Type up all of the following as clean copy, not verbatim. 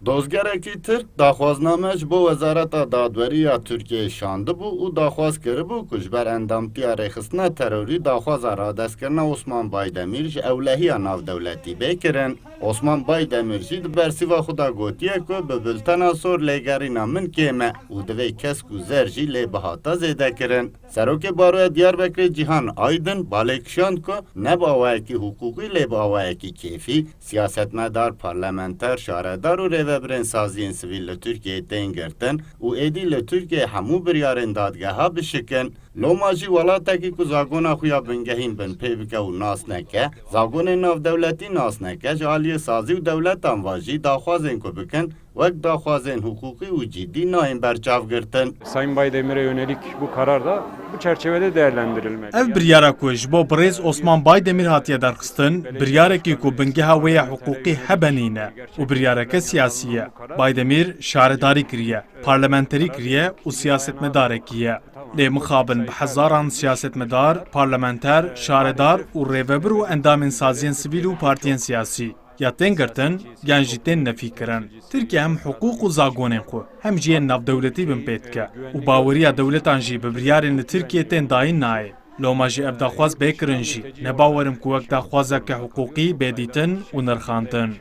Dozgerekî Tirk daxwazname ji bo Wezareta Dadweriya Tirkiyeyê şandibû û daxwaz kiribû ku ji ber endamtiya rêxistina terorî daxwaza radestkirina Osman Baydemîr ji ewlehiya navdewletî bê kirin. Osman Baydemîr jî di bersiva xwe de gotiye ku bi bultena sor lêgerîna min kêm e û divê kesk û zer jî lê bihata zêde kirin. Serokê Baroya Diyarbekirê Cîhan Aydin balêkişand ku ne bi awayekî hukûkî lê bi awayekî kêfî siyasetmedar, parlamenter, şaredar û rêveberên saziyên sivîl li Tirkiyeyê tên girtin û êdî li Tirkiyeyê hemû biryarên dadgeha bişikin. Loma jî welatekî ku zagona xwe ya bingehîn bin pê bike û nas neke, zagonên navdewletî nas neke ji aliyê sazî û dewletan va jî daxwazên ku bikin wek daxwazên hukukî û cidî nayên berçav girtin. Sayın Baydemir'e yönelik bu karar da bu çerçevede değerlendirilmeli. Ev biryara ku ji bo birêz Osman Baydemîr hatiye derxistin, biryarekî ku bingeha wê ya hukûkî hebenîne û biryareke siyasî ye. Baydemîr şaredarî kiriye, parlamenterî kiriye û siyasetmedarekî ye. Lê mixabin bi hezaran siyasetmedar, parlamenter, şaredar û rêveber û endamên saziyên sivîl û partiyên siyasî ya tên girtin, yan jî tên nefî kirin. Tirkiye hem hukûk û zagonên xwe, hem jiyên navdewletî bin pê dike û baweriya dewletan jî bi biryarên li Tirkiyeyê tên dayîn nayê. Loma jî ev daxwaz bêkirin jî, nebawerim ku wek daxwazeke hukûkî bêdîtin û nirxandin.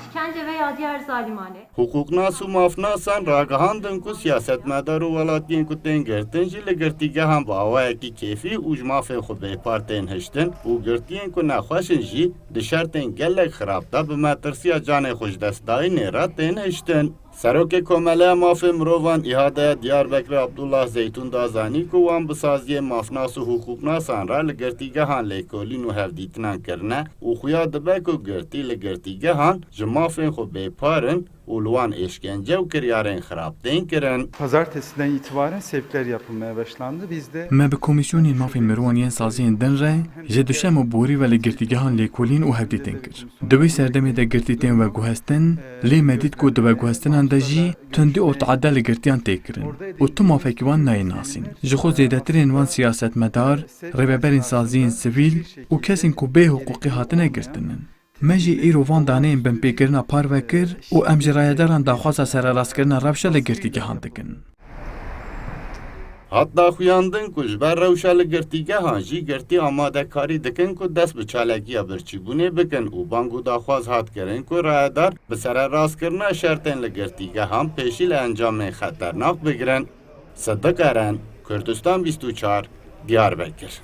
İşkence veya diğer zalimane. Hukuknas û mafnasan ragihandin ku siyasetmedar û welatiyên ku tên girtin jî li girtîgehan bi awayekî kêfî û ji mafên xwe bêpar tên hiştin û girtiyên ku nexweşin jî di şertên gelek xirab de bi metirsiya canê xwe ji destdayînê re tên hiştin. Serokê Komeleya Mafê Mirovan İhadeya Diyarbekirê Abdullah Zeytun da zanî ku wan bi saziyên mafnas û hukuknasan re li girtîgehan lêkolîn û hevdîtinan kirine û xuya dibe ku girtî li girtîgehan ji mafên xwe bêparin û li wan eşkence û kiryarên xirab tên kirin. Pazartesiden itibaren sevkler yapılmaya başlandı. Biz de Me bi komisyonên mafên mirovan yên saziyên din re ji duşem û borî ve li girtîgehan lêkolîn û hevdîtên kir. Di wê serdemê de girtîtên veguhestin, lê me dît ku di veguhestinan de jî tundî û teade li girtiyan tê kirin û tu mafekî wan nayê nasîn. Ji xwe zêdetirên wan siyasetmedar, rêveberên saziyên sivîl û kesên ku bê hukûqî hatine girtinin. Me jî îro van daneyên binpêkirina parve kir û em ji rayedaran daxwaza serrastkirina rewşa li girtîgehan dikin. Hatta xuyandin ku ji ber rewşa li girtîgehan jî girtî amadekarî dikin ku dest bi çalakiya birçîbûnê bikin û bang û daxwaz hat kirin ku rayedar bi serrastkirina şertên li girtîgehan pêşî li encamên xeternak bigirin. Sıddık Eren, Kurdistan 24, Diyarbekir.